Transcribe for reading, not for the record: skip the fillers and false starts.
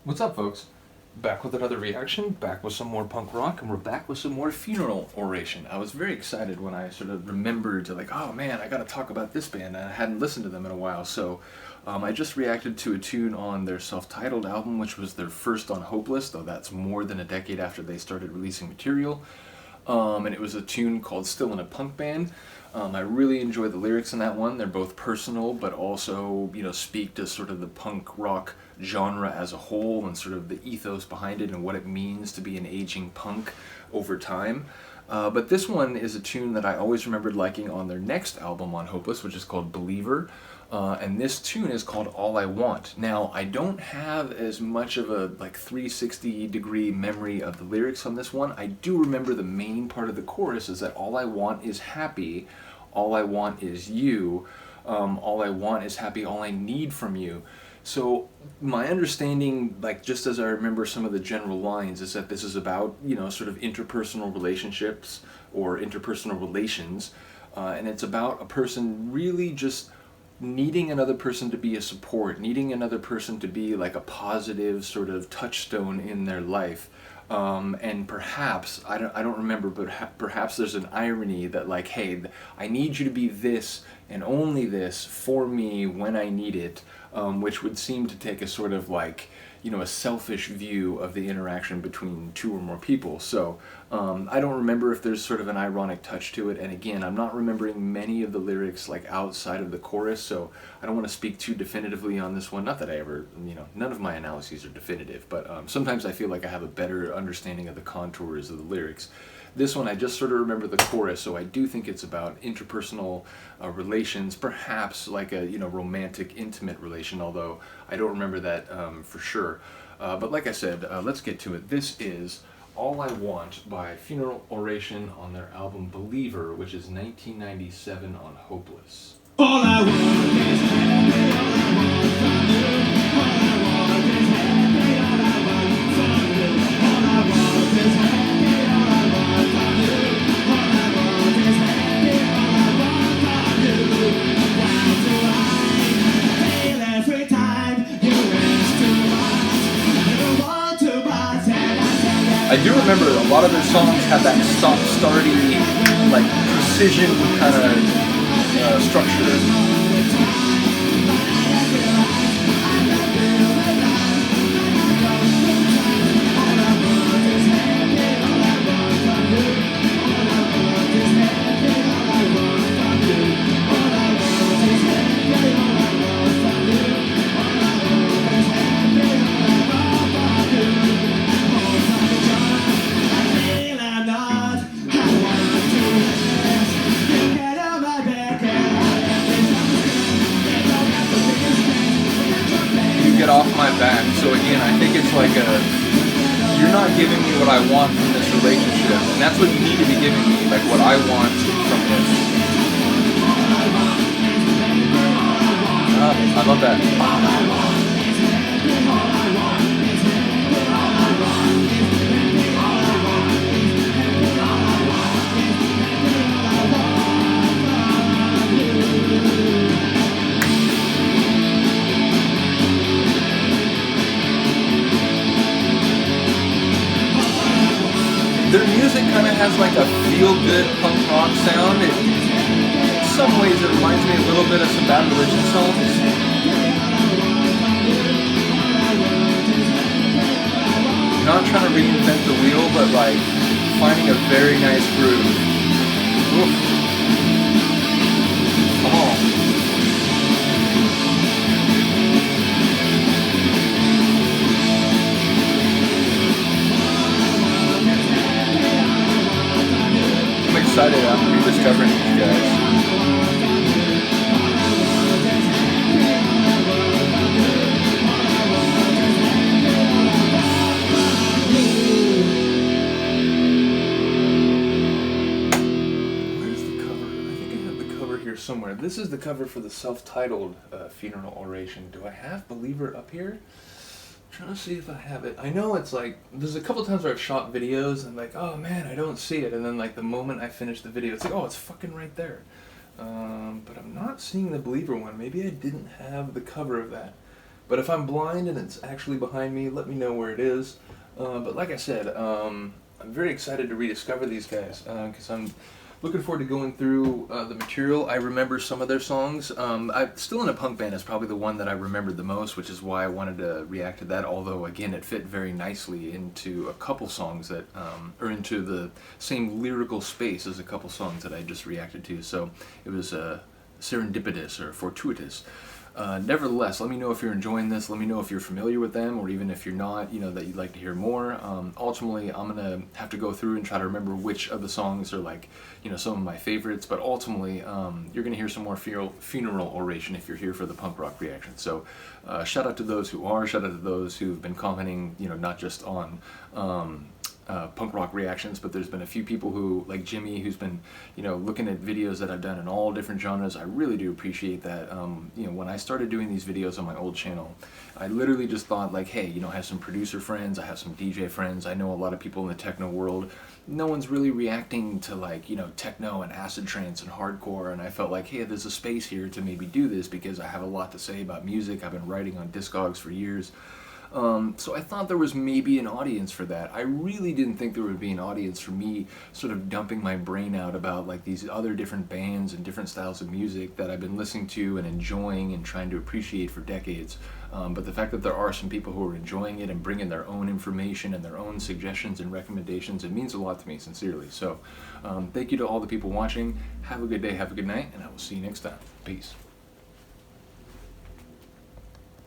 What's up, folks? Back with another reaction, back with some more punk rock, and we're back with some more Funeral Oration. I was very excited when I sort of remembered to oh man, I gotta talk about this band, and I hadn't listened to them in a while, so I just reacted to a tune on their self-titled album, which was their first on Hopeless, though that's more than a decade after they started releasing material. And it was a tune called Still in a Punk Band. I really enjoy the lyrics in that one. They're both personal, but also, speak to sort of the punk rock genre as a whole and sort of the ethos behind it and what it means to be an aging punk over time. But this one is a tune that I always remembered liking on their next album on Hopeless, which is called Believer. And this tune is called All I Want. Now, I don't have as much of a 360-degree memory of the lyrics on this one. I do remember the main part of the chorus is that all I want is happy, all I want is you, all I want is happy, all I need from you. So my understanding, just as I remember some of the general lines, is that this is about, sort of interpersonal relationships or interpersonal relations, and it's about a person really just needing another person to be a support, needing another person to be like a positive sort of touchstone in their life. And perhaps, I don't remember, but perhaps there's an irony that hey, I need you to be this and only this for me when I need it, which would seem to take a sort of a selfish view of the interaction between two or more people. So I don't remember if there's sort of an ironic touch to it, and again, I'm not remembering many of the lyrics outside of the chorus, so I don't want to speak too definitively on this one. Not that I ever, none of my analyses are definitive, but sometimes I feel like I have a better understanding of the contours of the lyrics. This one, I just sort of remember the chorus, so I do think it's about interpersonal relations, perhaps like a romantic, intimate relation, although I don't remember that for sure. But like I said, let's get to it. This is All I Want by Funeral Oration on their album Believer, which is 1997 on Hopeless. All I want is happy, all I want from you. All I want is happy, all I want from you. All I want is happy, all I want from you. All I want is happy, all I want from you. Why do I fail every time you ask too much? You want too much and I tell you. I do remember a lot of their songs have that stop-starty, precision kind of structure. Get off my back. So again, I think it's you're not giving me what I want from this relationship, and that's what you need to be giving me, what I want from this. I love that. Their music kind of has a feel-good punk rock sound. In some ways it reminds me a little bit of some Bad Religion songs. Not trying to reinvent the wheel, but finding a very nice groove. Oof. Come on. Excited I'm rediscovering these guys. Where's the cover? I think I have the cover here somewhere. This is the cover for the self-titled Funeral Oration. Do I have Believer up here? Trying to see if I have it. I know it's there's a couple times where I've shot videos and oh man, I don't see it, and then the moment I finish the video, it's oh, it's fucking right there. But I'm not seeing the Believer one. Maybe I didn't have the cover of that. But if I'm blind and it's actually behind me, let me know where it is. But like I said, I'm very excited to rediscover these guys because I'm looking forward to going through the material. I remember some of their songs. Still in a Punk Band is probably the one that I remembered the most, which is why I wanted to react to that. Although again, it fit very nicely into a couple songs that, or into the same lyrical space as a couple songs that I just reacted to. So it was serendipitous or fortuitous. Nevertheless, let me know if you're enjoying this. Let me know if you're familiar with them, or even if you're not, that you'd like to hear more. Ultimately, I'm gonna have to go through and try to remember which of the songs are like, some of my favorites. But ultimately, you're gonna hear some more Funeral Oration if you're here for the punk rock reaction. So, shout out to those who are. Shout out to those who've been commenting. Not just on. Punk rock reactions, but there's been a few people who, like Jimmy, who's been, looking at videos that I've done in all different genres. I really do appreciate that. When I started doing these videos on my old channel, I literally just thought like, hey, I have some producer friends, I have some DJ friends, I know a lot of people in the techno world. No one's really reacting to like, techno and acid trance and hardcore, and I felt like, hey, there's a space here to maybe do this because I have a lot to say about music. I've been writing on Discogs for years. So I thought there was maybe an audience for that. I really didn't think there would be an audience for me sort of dumping my brain out about like these other different bands and different styles of music that I've been listening to and enjoying and trying to appreciate for decades. But the fact that there are some people who are enjoying it and bringing their own information and their own suggestions and recommendations, it means a lot to me, sincerely. So thank you to all the people watching. Have a good day, have a good night, and I will see you next time. Peace.